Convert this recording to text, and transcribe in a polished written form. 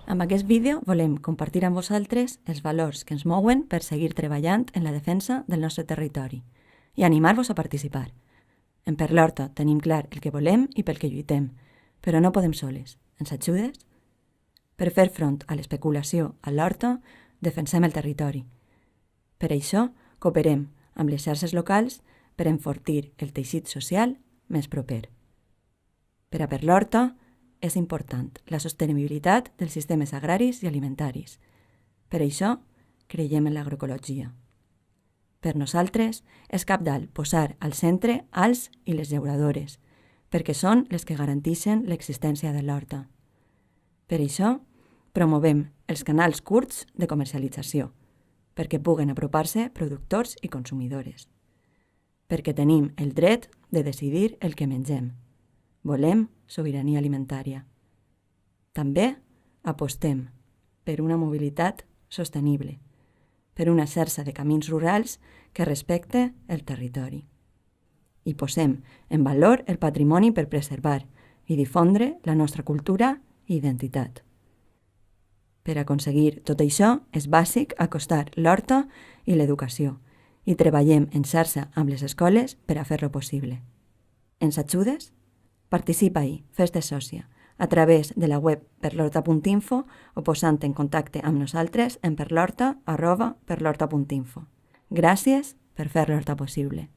Amb aquest vídeo volem compartir amb vosaltres els valors que ens mouen per seguir treballant en la defensa del nostre territori i animar-vos a participar. En Per l'Horta tenim clar el que volem i pel que lluitem, però no podem soles. Ens ajudes? Per fer front a l'especulació a l'horta, defensem el territori. Per això, cooperem amb les xarxes locals per enfortir el teixit social més proper. Per a Per l'Horta, és important la sostenibilitat dels sistemes agraris i alimentaris. Per això, creiem en l'agroecologia. Per nosaltres, és cabdal posar al centre als i les llauradores, perquè són les que garanteixen l'existència de l'horta. Per això, promovem els canals curts de comercialització, perquè puguen apropar-se productors i consumidores. Perquè tenim el dret de decidir el que mengem. Volem sobirania alimentària. També apostem per una mobilitat sostenible, per una xarxa de camins rurals que respecte el territori. I posem en valor el patrimoni per preservar i difondre la nostra cultura i identitat. Per aconseguir tot això és bàsic acostar l'horta i l'educació i treballem en xarxa amb les escoles per a fer-lo possible. Ens ajudes? Participa-hi, fes-te sòcia, a través de la web perlhorta.info o posant en contacte amb nosaltres en perlhorta@perlhorta.info. Gràcies per fer l'horta possible.